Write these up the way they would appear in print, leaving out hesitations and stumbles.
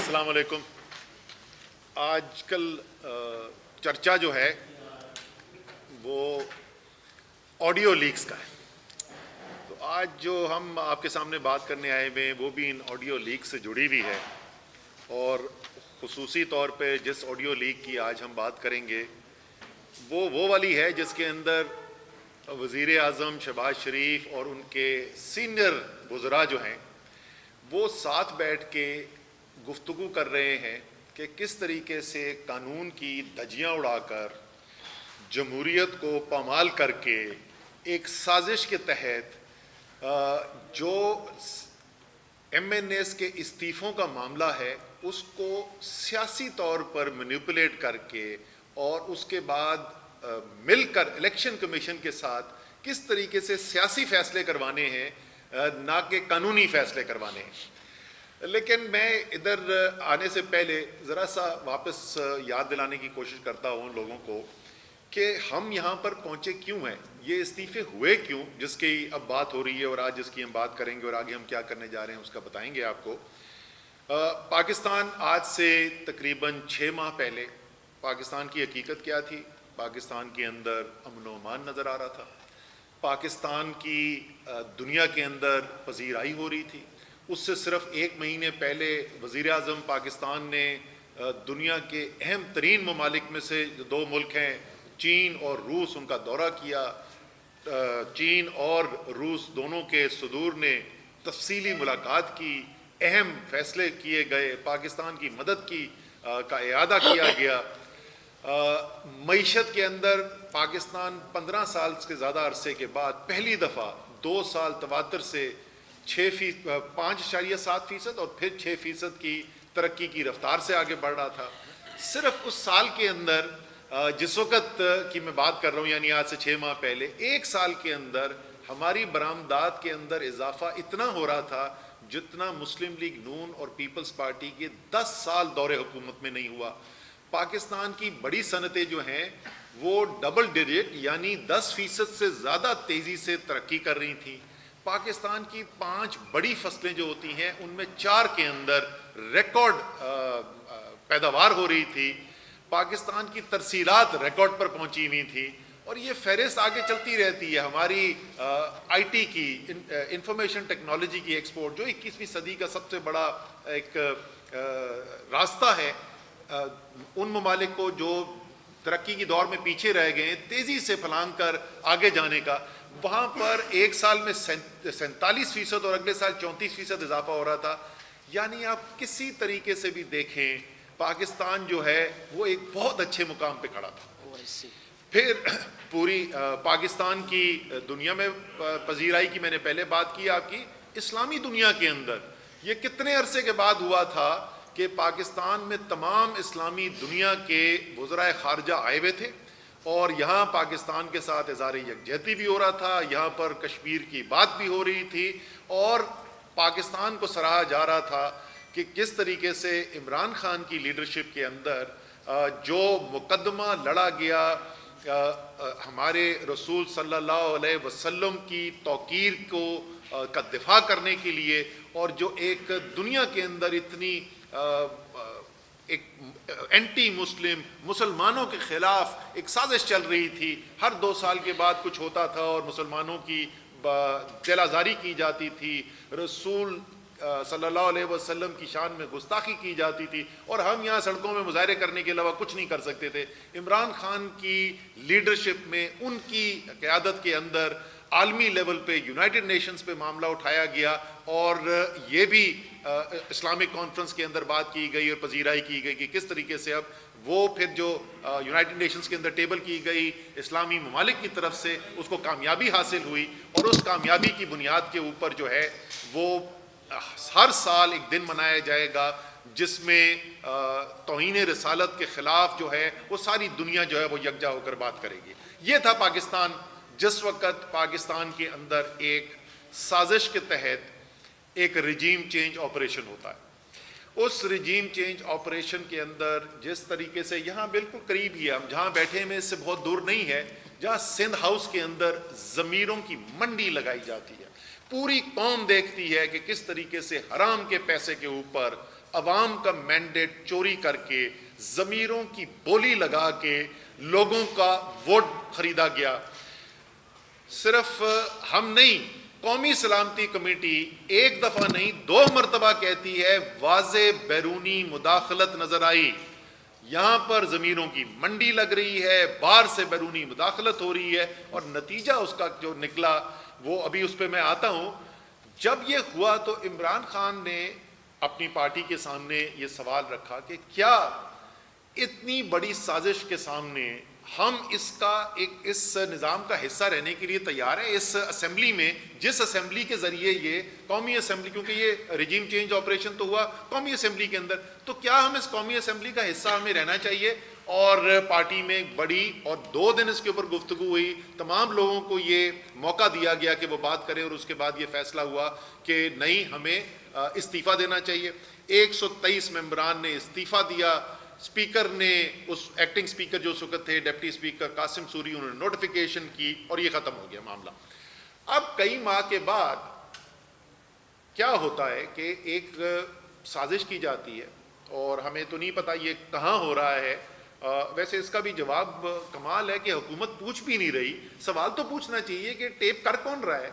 السلام علیکم. آج کل چرچا جو ہے وہ آڈیو لیکس کا ہے. تو آج جو ہم آپ کے سامنے بات کرنے آئے ہوئے ہیں وہ بھی ان آڈیو لیک سے جڑی ہوئی ہے, اور خصوصی طور پہ جس آڈیو لیک کی آج ہم بات کریں گے وہ والی ہے جس کے اندر وزیر اعظم شہباز شریف اور ان کے سینئر وزراء جو ہیں وہ ساتھ بیٹھ کے گفتگو کر رہے ہیں کہ کس طریقے سے قانون کی دھجیاں اڑا کر جمہوریت کو پامال کر کے ایک سازش کے تحت جو ایم این ایس کے استعفوں کا معاملہ ہے اس کو سیاسی طور پر مینیپولیٹ کر کے اور اس کے بعد مل کر الیکشن کمیشن کے ساتھ کس طریقے سے سیاسی فیصلے کروانے ہیں نہ کہ قانونی فیصلے کروانے ہیں. لیکن میں ادھر آنے سے پہلے ذرا سا واپس یاد دلانے کی کوشش کرتا ہوں لوگوں کو کہ ہم یہاں پر پہنچے کیوں ہیں, یہ استعفے ہوئے کیوں, جس کی اب بات ہو رہی ہے اور آج جس کی ہم بات کریں گے اور آگے ہم کیا کرنے جا رہے ہیں اس کا بتائیں گے آپ کو. پاکستان آج سے تقریباً 6 ماہ پہلے پاکستان کی حقیقت کیا تھی؟ پاکستان کے اندر امن و امان نظر آ رہا تھا, پاکستان کی دنیا کے اندر پذیرائی ہو رہی تھی. اس سے صرف 1 مہینے پہلے وزیر اعظم پاکستان نے دنیا کے اہم ترین ممالک میں سے جو 2 ملک ہیں چین اور روس, ان کا دورہ کیا. چین اور روس دونوں کے صدور نے تفصیلی ملاقات کی, اہم فیصلے کیے گئے, پاکستان کی مدد کی کا اعادہ کیا گیا. معیشت کے اندر پاکستان 15 سال سے زیادہ عرصے کے بعد پہلی دفعہ 2 سال تواتر سے 5.7% اور پھر 6% کی ترقی کی رفتار سے آگے بڑھ رہا تھا. صرف اس سال کے اندر جس وقت کی میں بات کر رہا ہوں یعنی آج سے 6 ماہ پہلے 1 سال کے اندر ہماری برآمدات کے اندر اضافہ اتنا ہو رہا تھا جتنا مسلم لیگ نون اور پیپلز پارٹی کے 10 سال دور حکومت میں نہیں ہوا. پاکستان کی بڑی صنعتیں جو ہیں وہ ڈبل ڈیجٹ یعنی 10% سے زیادہ تیزی سے ترقی کر رہی تھیں. پاکستان کی 5 بڑی فصلیں جو ہوتی ہیں ان میں 4 کے اندر ریکارڈ پیداوار ہو رہی تھی. پاکستان کی ترسیلات ریکارڈ پر پہنچی ہوئی تھی, اور یہ فہرست آگے چلتی رہتی ہے. ہماری آئی ٹی کی انفارمیشن ٹیکنالوجی کی ایکسپورٹ جو 21ویں صدی کا سب سے بڑا ایک راستہ ہے ان ممالک کو جو ترقی کی دور میں پیچھے رہ گئے تیزی سے پھلانگ کر آگے جانے کا, وہاں پر 1 سال میں 47% اور اگلے سال 34% اضافہ ہو رہا تھا. یعنی آپ کسی طریقے سے بھی دیکھیں پاکستان جو ہے وہ ایک بہت اچھے مقام پہ کھڑا تھا. پھر پوری پاکستان کی دنیا میں پذیرائی کی میں نے پہلے بات کی آپ کی. اسلامی دنیا کے اندر یہ کتنے عرصے کے بعد ہوا تھا کہ پاکستان میں تمام اسلامی دنیا کے وزرائے خارجہ آئے ہوئے تھے اور یہاں پاکستان کے ساتھ اظہار یکجہتی بھی ہو رہا تھا, یہاں پر کشمیر کی بات بھی ہو رہی تھی, اور پاکستان کو سراہا جا رہا تھا کہ کس طریقے سے عمران خان کی لیڈرشپ کے اندر جو مقدمہ لڑا گیا ہمارے رسول صلی اللہ علیہ وسلم کی توقیر کا دفاع کرنے کے لیے, اور جو ایک دنیا کے اندر اتنی ایک اینٹی مسلم مسلمانوں کے خلاف ایک سازش چل رہی تھی, ہر 2 سال کے بعد کچھ ہوتا تھا اور مسلمانوں کی دل آزاری کی جاتی تھی, رسول صلی اللہ علیہ وسلم کی شان میں گستاخی کی جاتی تھی, اور ہم یہاں سڑکوں میں مظاہرے کرنے کے علاوہ کچھ نہیں کر سکتے تھے. عمران خان کی لیڈرشپ میں ان کی قیادت کے اندر عالمی لیول پہ یونائٹڈ نیشنز پہ معاملہ اٹھایا گیا, اور یہ بھی اسلامک کانفرنس کے اندر بات کی گئی اور پذیرائی کی گئی کہ کس طریقے سے اب وہ پھر جو یونائٹڈ نیشنز کے اندر ٹیبل کی گئی اسلامی ممالک کی طرف سے اس کو کامیابی حاصل ہوئی, اور اس کامیابی کی بنیاد کے اوپر جو ہے وہ ہر سال ایک دن منایا جائے گا جس میں توہین رسالت کے خلاف جو ہے وہ ساری دنیا جو ہے وہ یکجا ہو کر بات کرے گی. یہ تھا پاکستان جس وقت پاکستان کے اندر ایک سازش کے تحت ایک رجیم چینج آپریشن ہوتا ہے. اس رجیم چینج آپریشن کے اندر جس طریقے سے یہاں بالکل قریب ہی ہے, ہم جہاں بیٹھے ہیں اس سے بہت دور نہیں ہے, جہاں سندھ ہاؤس کے اندر ضمیروں کی منڈی لگائی جاتی ہے. پوری قوم دیکھتی ہے کہ کس طریقے سے حرام کے پیسے کے اوپر عوام کا مینڈیٹ چوری کر کے ضمیروں کی بولی لگا کے لوگوں کا ووٹ خریدا گیا. صرف ہم نہیں، قومی سلامتی کمیٹی ایک دفعہ نہیں 2 مرتبہ کہتی ہے واضح بیرونی مداخلت نظر آئی. یہاں پر ضمیروں کی منڈی لگ رہی ہے، باہر سے بیرونی مداخلت ہو رہی ہے، اور نتیجہ اس کا جو نکلا وہ ابھی اس پہ میں آتا ہوں. جب یہ ہوا تو عمران خان نے اپنی پارٹی کے سامنے یہ سوال رکھا کہ کیا اتنی بڑی سازش کے سامنے ہم اس نظام کا حصہ رہنے کے لیے تیار ہیں؟ اس اسمبلی میں، جس اسمبلی کے ذریعے یہ قومی اسمبلی، کیونکہ یہ رجیم چینج آپریشن تو ہوا قومی اسمبلی کے اندر، تو کیا ہم اس قومی اسمبلی کا حصہ ہمیں رہنا چاہیے؟ اور پارٹی میں بڑی، اور 2 دن اس کے اوپر گفتگو ہوئی، تمام لوگوں کو یہ موقع دیا گیا کہ وہ بات کریں، اور اس کے بعد یہ فیصلہ ہوا کہ نہیں، ہمیں استعفیٰ دینا چاہیے. 123 ممبران نے استعفیٰ دیا. اسپیکر نے، اس ایکٹنگ اسپیکر جو اس وقت تھے ڈپٹی اسپیکر قاسم سوری، انہوں نے نوٹیفیکیشن کی اور یہ ختم ہو گیا معاملہ. اب کئی ماہ کے بعد کیا ہوتا ہے کہ ایک سازش کی جاتی ہے، اور ہمیں تو نہیں پتا یہ کہاں ہو رہا ہے. ویسے اس کا بھی جواب کمال ہے کہ حکومت پوچھ بھی نہیں رہی. سوال تو پوچھنا چاہیے کہ ٹیپ کر کون رہا ہے؟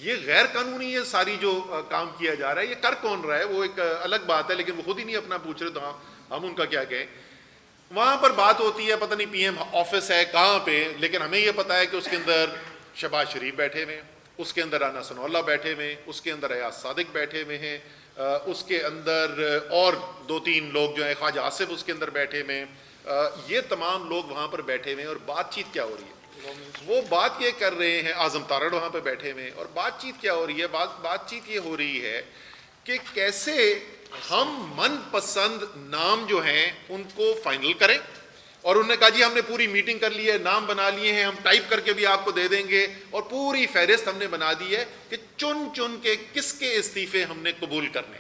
یہ غیر قانونی ہے ساری جو کام کیا جا رہا ہے، یہ کر کون رہا ہے؟ وہ ایک الگ بات ہے، لیکن وہ خود ہی نہیں اپنا پوچھ رہے، تو ہم ان کا کیا کہیں. وہاں پر بات ہوتی ہے، پتہ نہیں پی ایم آفس ہے کہاں پہ، لیکن ہمیں یہ پتا ہے کہ اس کے اندر شہباز شریف بیٹھے ہوئے، اس کے اندر رانا ثناء اللہ بیٹھے ہوئے، اس کے اندر ایاز صادق بیٹھے ہوئے ہیں، اس کے اندر اور 2-3 لوگ جو ہیں، خواجہ آصف اس کے اندر بیٹھے ہوئے ہیں. یہ تمام لوگ وہاں پر بیٹھے ہوئے ہیں، اور بات چیت کیا ہو رہی ہے؟ وہ بات یہ کر رہے ہیں، اعظم تارڑ وہاں پہ بیٹھے ہوئے ہیں، اور بات چیت کیا ہو رہی ہے؟ بات چیت یہ ہو رہی ہے کہ کیسے ہم من پسند نام جو ہیں ان کو فائنل کریں. اور انہوں نے کہا جی ہم نے پوری میٹنگ کر لی ہے، نام بنا لیے ہیں، ہم ٹائپ کر کے بھی آپ کو دے دیں گے، اور پوری فہرست ہم نے بنا دی ہے کہ چن کے کس کے استعفے ہم نے قبول کرنے.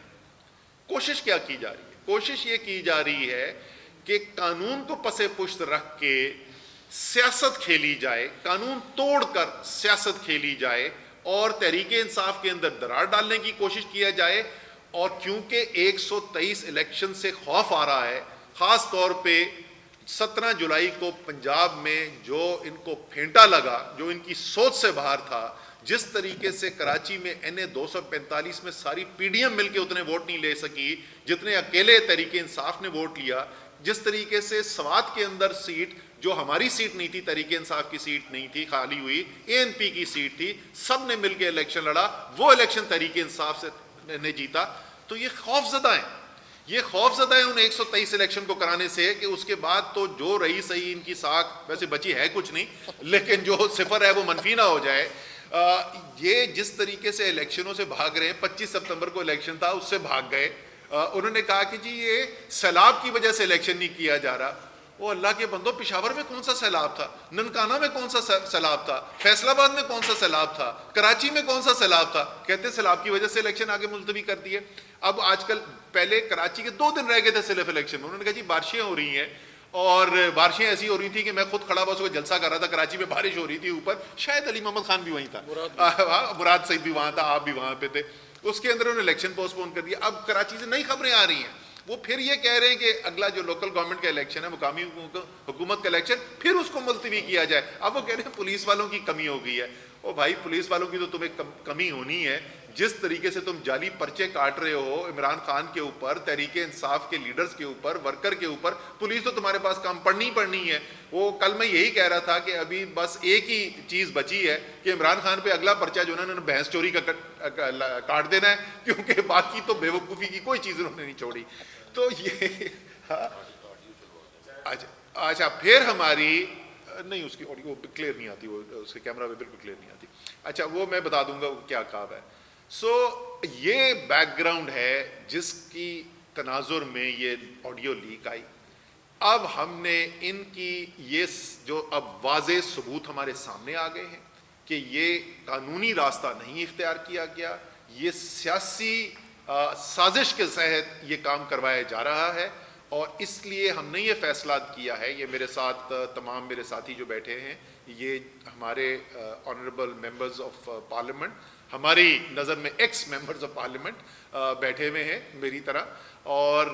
کوشش کیا کی جا رہی ہے؟ کوشش یہ کی جا رہی ہے کہ قانون کو پس پشت رکھ کے سیاست کھیلی جائے، قانون توڑ کر سیاست کھیلی جائے، اور تحریک انصاف کے اندر درار ڈالنے کی کوشش کیا جائے. اور کیونکہ 123 الیکشن سے خوف آ رہا ہے، خاص طور پہ 17 جولائی کو پنجاب میں جو ان کو پھینٹا لگا، جو ان کی سوچ سے باہر تھا، جس طریقے سے کراچی میں NA 245 میں ساری پی ڈی ایم مل کے اتنے ووٹ نہیں لے سکی جتنے اکیلے تحریک انصاف نے ووٹ لیا، جس طریقے سے سوات کے اندر سیٹ جو ہماری سیٹ نہیں تھی، تحریک انصاف کی سیٹ نہیں تھی، خالی ہوئی ANP کی سیٹ تھی، سب نے مل کے الیکشن لڑا، وہ الیکشن تحریک انصاف سے نے جیتا. تو یہ خوف زدہ ہیں، یہ خوف زدہ ہے ان 123 الیکشن کو کرانے سے کہ اس کے بعد تو جو رہی صحیح ان کی ساکھ ویسے بچی ہے کچھ نہیں، لیکن جو صفر ہے وہ منفی نہ ہو جائے. یہ جس طریقے سے الیکشنوں سے بھاگ رہے ہیں، 25 سپتمبر کو الیکشن تھا، اس سے بھاگ گئے. انہوں نے کہا کہ جی یہ سیلاب کی وجہ سے الیکشن نہیں کیا جا رہا. وہ اللہ کے بندو، پشاور میں کون سا سیلاب تھا؟ ننکانہ میں کون سا سیلاب تھا؟ فیصل آباد میں کون سا سیلاب تھا؟ کراچی میں کون سا سیلاب تھا؟ کہتے سیلاب کی وجہ سے الیکشن آگے ملتوی کر دیے. اب آج کل، پہلے کراچی کے 2 دن رہ گئے تھے صرف الیکشن میں، انہوں نے کہا جی بارشیں ہو رہی ہیں، اور بارشیں ایسی ہو رہی تھی کہ میں خود کھڑا بس کو جلسہ کر رہا تھا، کراچی میں بارش ہو رہی تھی اوپر، شاید علی محمد خان بھی وہیں تھا، مراد سعید بھی وہاں تھا، آپ بھی وہاں پہ تھے. اس کے اندر انہوں نے الیکشن پوسٹ پون کر دیا. اب کراچی سے نئی خبریں آ رہی ہیں، وہ پھر یہ کہہ رہے ہیں کہ اگلا جو لوکل گورنمنٹ کا الیکشن ہے، مقامی حکومت کا الیکشن، پھر اس کو ملتوی کیا جائے. اب وہ کہہ رہے ہیں پولیس والوں کی کمی ہو گئی ہے. او بھائی، پولیس والوں کی تو تمہیں کمی ہونی ہے. جس طریقے سے تم جعلی پرچے کاٹ رہے ہو عمران خان کے اوپر، تحریک انصاف کے لیڈرز کے اوپر، ورکر کے اوپر، پولیس تو تمہارے پاس کام پڑنی ہے. وہ کل میں یہی کہہ رہا تھا کہ ابھی بس ایک ہی چیز بچی ہے کہ عمران خان پہ اگلا پرچہ جو انہوں نے بھینس چوری کا کاٹ دینا ہے، کیونکہ باقی تو بے وقوفی کی کوئی چیز انہوں نے نہیں چھوڑی. تو یہ اچھا، پھر ہماری نہیں، اس کی آڈیو کلیئر نہیں آتی، وہ اس کے کیمرہ میں بالکل کلیئر نہیں آتی. اچھا، وہ میں بتا دوں گا کیا کہا ہے. یہ بیک گراؤنڈ ہے جس کی تناظر میں یہ آڈیو لیک آئی. اب ہم نے ان کی یہ جو اب واضح ثبوت ہمارے سامنے آ گئے ہیں کہ یہ قانونی راستہ نہیں اختیار کیا گیا، یہ سیاسی سازش کے تحت یہ کام کروایا جا رہا ہے. اور اس لیے ہم نے یہ فیصلہ کیا ہے، یہ میرے ساتھ تمام میرے ساتھی جو بیٹھے ہیں، یہ ہمارے آنریبل ممبرز آف پارلیمنٹ، ہماری نظر میں ایکس ممبرز آف پارلیمنٹ بیٹھے ہوئے ہیں میری طرح، اور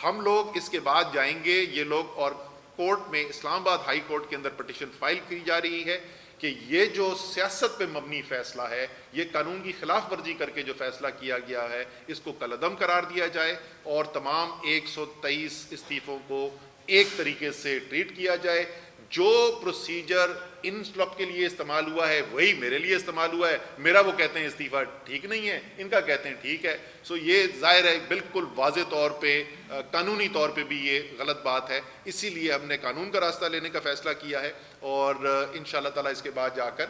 ہم لوگ اس کے بعد جائیں گے یہ لوگ، اور کورٹ میں اسلام آباد ہائی کورٹ کے اندر پٹیشن فائل کی جا رہی ہے کہ یہ جو سیاست پہ مبنی فیصلہ ہے، یہ قانون کی خلاف ورزی کر کے جو فیصلہ کیا گیا ہے، اس کو کالعدم قرار دیا جائے اور تمام 123 استعفوں کو ایک طریقے سے ٹریٹ کیا جائے۔ جو پروسیجر ان سب کے لیے استعمال ہوا ہے وہی میرے لیے استعمال ہوا ہے، میرا وہ کہتے ہیں استعفیٰ ٹھیک نہیں ہے، ان کا کہتے ہیں ٹھیک ہے۔ سو یہ ظاہر ہے بالکل واضح طور پہ قانونی طور پہ بھی یہ غلط بات ہے، اسی لیے ہم نے قانون کا راستہ لینے کا فیصلہ کیا ہے، اور انشاءاللہ تعالیٰ اس کے بعد جا کر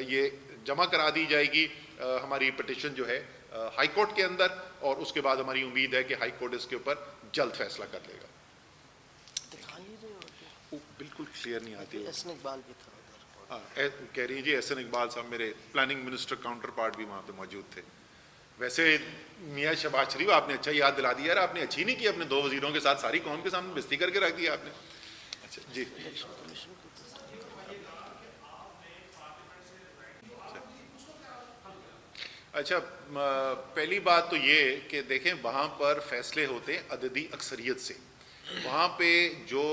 یہ جمع کرا دی جائے گی ہماری پٹیشن جو ہے ہائی کورٹ کے اندر، اور اس کے بعد ہماری امید ہے کہ ہائی کورٹ اس کے اوپر جلد فیصلہ کر لے گا۔ بالکل کلیئر نہیں آتی احسن اقبال بھی تھا کہہ رہی ہیں جی، احسن اقبال صاحب میرے پلاننگ منسٹر کاؤنٹر پارٹ بھی وہاں پہ موجود تھے۔ ویسے میاں شہباز شریف آپ نے اچھا یاد دلا دیا، یار آپ نے اچھی نہیں کی، اپنے 2 وزیروں کے ساتھ ساری قوم کے سامنے بےزتی کر کے رکھ دیا آپ نے۔ اچھا جی، اچھا پہلی بات تو یہ کہ دیکھیں وہاں پر فیصلے ہوتے ہیں عددی اکثریت سے، وہاں پہ جو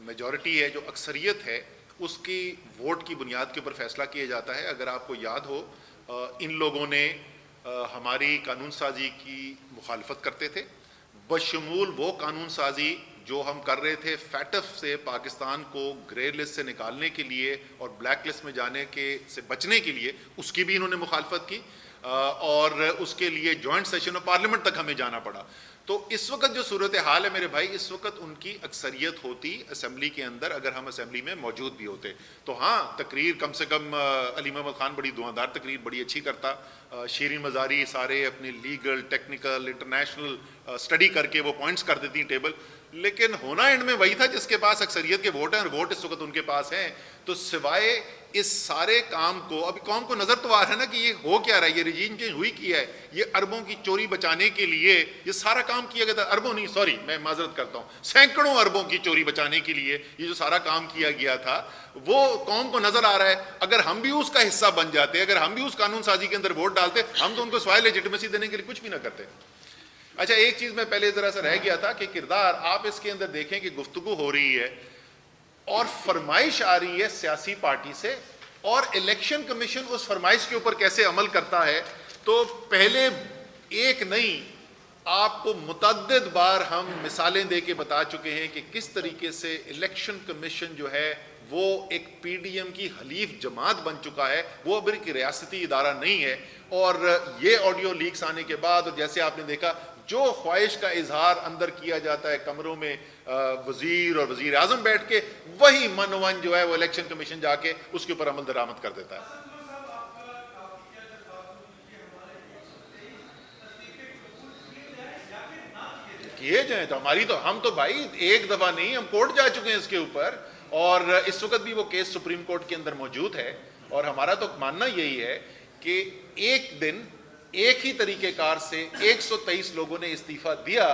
میجورٹی ہے، جو اکثریت ہے، اس کی ووٹ کی بنیاد کے اوپر فیصلہ کیا جاتا ہے۔ اگر آپ کو یاد ہو ان لوگوں نے ہماری قانون سازی کی مخالفت کرتے تھے، بشمول وہ قانون سازی جو ہم کر رہے تھے فیٹف سے پاکستان کو گرے لسٹ سے نکالنے کے لیے اور بلیک لسٹ میں جانے سے بچنے کے لیے، اس کی بھی انہوں نے مخالفت کی، اور اس کے لیے جوائنٹ سیشن آف پارلیمنٹ تک ہمیں جانا پڑا۔ تو اس وقت جو صورتحال ہے میرے بھائی، اس وقت ان کی اکثریت ہوتی اسمبلی کے اندر، اگر ہم اسمبلی میں موجود بھی ہوتے تو ہاں تقریر کم سے کم علی محمد خان بڑی دھواندار تقریر بڑی اچھی کرتا، شیرین مزاری سارے اپنے لیگل ٹیکنیکل انٹرنیشنل اسٹڈی کر کے وہ پوائنٹس کر دیتی ٹیبل، لیکن ہونا اینڈ میں وہی تھا جس کے پاس اکثریت کے ووٹ ہیں، اور ووٹ اس وقت ان کے پاس ہیں۔ تو سوائے اس سارے کام کو، ابھی قوم کو نظر تو آ رہا ہے نا کہ یہ ہو کیا رہا ہے، یہ رجیم چینج ہوئی کیا ہے، یہ اربوں کی چوری بچانے کے لیے یہ سارا کام کیا گیا تھا، اربوں نہیں، سوری میں معذرت کرتا ہوں، سینکڑوں اربوں کی چوری بچانے کے لیے یہ جو سارا کام کیا گیا تھا، وہ قوم کو نظر آ رہا ہے۔ اگر ہم بھی اس کا حصہ بن جاتے، اگر ہم بھی اس قانون سازی کے اندر ووٹ ڈالتے، ہم تو ان کو سوائے لیجٹمیسی دینے کے لیے کچھ بھی نہ کرتے۔ اچھا ایک چیز میں پہلے ذرا سا رہ گیا تھا کہ کردار، آپ اس کے اندر دیکھیں کہ گفتگو ہو رہی ہے اور فرمائش آ رہی ہے سیاسی پارٹی سے، اور الیکشن کمیشن اس فرمائش کے اوپر کیسے عمل کرتا ہے۔ تو پہلے ایک نہیں، آپ کو متعدد بار ہم مثالیں دے کے بتا چکے ہیں کہ کس طریقے سے الیکشن کمیشن جو ہے وہ ایک پی ڈی ایم کی حلیف جماعت بن چکا ہے، وہ اب ایک ریاستی ادارہ نہیں ہے۔ اور یہ آڈیو لیکس آنے کے بعد، اور جیسے آپ نے دیکھا، جو خواہش کا اظہار اندر کیا جاتا ہے کمروں میں وزیر اور وزیر اعظم بیٹھ کے، وہی من ون جو ہے وہ الیکشن کمیشن جا کے اس کے اوپر عمل درآمد کر دیتا ہے۔ کیے جائیں تو ہماری تو، ہم تو بھائی ایک دفعہ نہیں، ہم کورٹ جا چکے ہیں اس کے اوپر، اور اس وقت بھی وہ کیس سپریم کورٹ کے اندر موجود ہے، اور ہمارا تو ماننا یہی ہے کہ ایک دن ایک ہی طریقہ کار سے 123 لوگوں نے استعفیٰ دیا،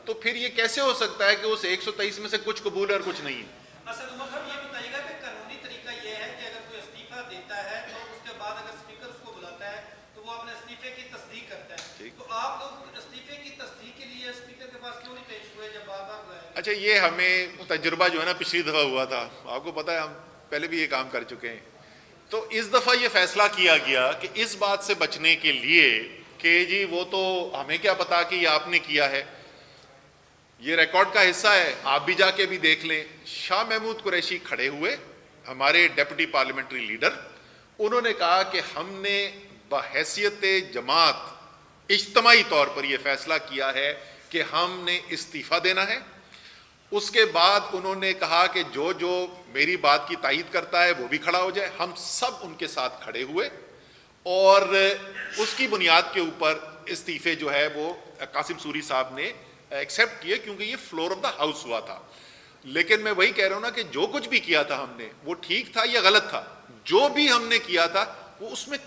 تو پھر یہ کیسے ہو سکتا ہے کہ اس 123 میں سے کچھ قبول ہے اور کچھ نہیں ہے؟ اسد عمر صاحب یہ بتائیے گا کہ قانونی طریقہ یہ ہے کہ اگر کوئی استعفیٰ دیتا ہے تو اس کے بعد اگر اسپیکر اس کو بلاتا ہے تو وہ اپنے استعفے کی تصدیق کرتا ہے، تو آپ لوگ استعفے کی تصدیق کے لیے اسپیکر کے پاس کیوں نہیں پیش ہوئے جب بار بار بلایا؟ اچھا یہ ہمیں تجربہ جو ہے نا پچھلی دفعہ ہوا تھا، آپ کو پتہ ہے ہم پہلے بھی یہ کام کر چکے ہیں، تو اس دفعہ یہ فیصلہ کیا گیا کہ اس بات سے بچنے کے لیے کہ جی وہ تو ہمیں کیا پتا کہ یہ آپ نے کیا ہے، یہ ریکارڈ کا حصہ ہے، آپ بھی جا کے بھی دیکھ لیں۔ شاہ محمود قریشی کھڑے ہوئے، ہمارے ڈیپٹی پارلیمنٹری لیڈر، انہوں نے کہا کہ ہم نے بحیثیت جماعت اجتماعی طور پر یہ فیصلہ کیا ہے کہ ہم نے استعفیٰ دینا ہے۔ اس کے بعد انہوں نے کہا کہ جو جو میری بات کی تائید کرتا ہے وہ بھی کھڑا ہو جائے، ہم سب ان کے ساتھ کھڑے ہوئے، اور اس کی بنیاد کے اوپر استعفے جو ہے وہ قاسم سوری صاحب نے ایکسیپٹ کیے، کیونکہ یہ فلور آف دا ہاؤس ہوا تھا۔ لیکن میں وہی کہہ رہا ہوں نا کہ جو کچھ بھی کیا تھا ہم نے وہ ٹھیک تھا یا غلط تھا، جو بھی ہم نے کیا تھا وہ اس میں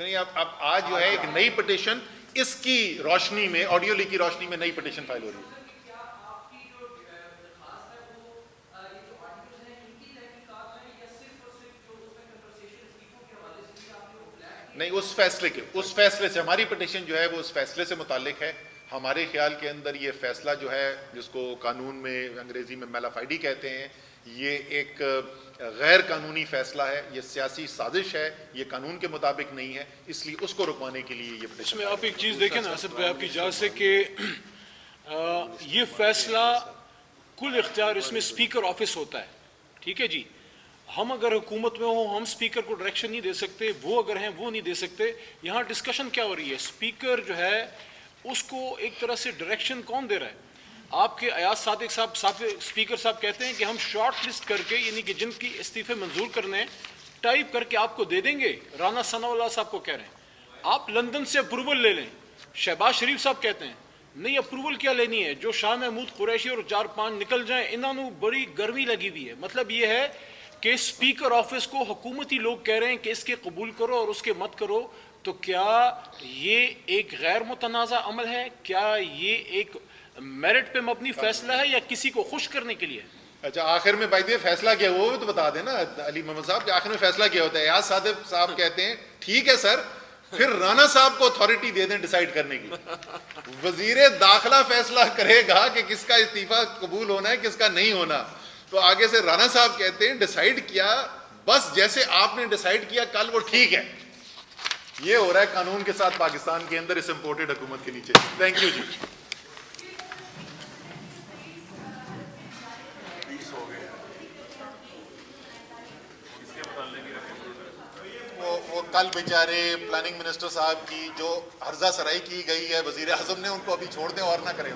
نہیں اب آج جو ہے ایک نئی پٹیشن اس کی روشنی میں آڈیو لیک کی روشنی میں نئی پٹیشن فائل ہو رہی ہے. نہیں اس فیصلے سے ہماری پٹیشن جو ہے وہ اس فیصلے سے متعلق ہے. ہمارے خیال کے اندر یہ فیصلہ جو ہے جس کو قانون میں انگریزی میں میلافائڈی کہتے ہیں یہ ایک غیر قانونی فیصلہ ہے, یہ سیاسی سازش ہے, یہ قانون کے مطابق نہیں ہے, اس لیے اس کو رکوانے کے لیے یہ اس پٹیشن. میں آپ ایک چیز دیکھیں نا اسد بھائی آپ کی اجازت سے کہ یہ فیصلہ کل اختیار اس میں اسپیکر آفس ہوتا ہے, ٹھیک ہے جی. ہم اگر حکومت میں ہوں ہم اسپیکر کو ڈائریکشن نہیں دے سکتے, وہ اگر ہیں وہ نہیں دے سکتے. یہاں ڈسکشن کیا ہو رہی ہے, اسپیکر جو ہے اس کو ایک طرح سے ڈائریکشن کون دے رہا ہے. آپ کے ایاز صادق صاحب اسپیکر صاحب کہتے ہیں کہ ہم شارٹ لسٹ کر کے یعنی کہ جن کی استعفے منظور کرنے ٹائپ کر کے آپ کو دے دیں گے. رانا ثناء اللہ صاحب کو کہہ رہے ہیں آپ لندن سے اپروول لے لیں. شہباز شریف صاحب کہتے ہیں نہیں اپروول کیا لینی ہے, جو شاہ محمود قریشی اور 4-5 نکل جائیں انہوں نے بڑی گرمی لگی ہوئی ہے. مطلب یہ ہے کہ اسپیکر آفس کو حکومتی لوگ کہہ رہے ہیں کہ اس کے قبول کرو اور اس کے مت کرو. تو کیا یہ ایک غیر متنازع عمل ہے, کیا یہ ایک میرٹ پہ مبنی فیصلہ ہے یا کسی کو خوش کرنے کے لیے؟ اچھا آخر میں بھائی فیصلہ کیا ہوا وہ تو بتا دینا علی محمد صاحب کہ آخر میں فیصلہ کیا ہوتا ہے. ایاز صادق صاحب کہتے ہیں ٹھیک ہے سر, پھر رانا صاحب کو اتھارٹی دے دیں ڈیسائیڈ کرنے کی. وزیر داخلہ فیصلہ کرے گا کہ کس کا استعفیٰ قبول ہونا ہے کس کا نہیں ہونا. تو آگے سے رانا صاحب کہتے ہیں ڈیسائیڈ کیا بس جیسے آپ نے ڈیسائیڈ کیا کل وہ ٹھیک ہے. یہ ہو رہا ہے قانون کے ساتھ پاکستان کے اندر اس امپورٹڈ حکومت کے نیچے. تھینک یو جی. وہ کل بیچارے پلاننگ منسٹر صاحب کی جو عرضہ سرائی کی گئی ہے وزیر اعظم نے ان کو ابھی چھوڑ دیں اور نہ کریں.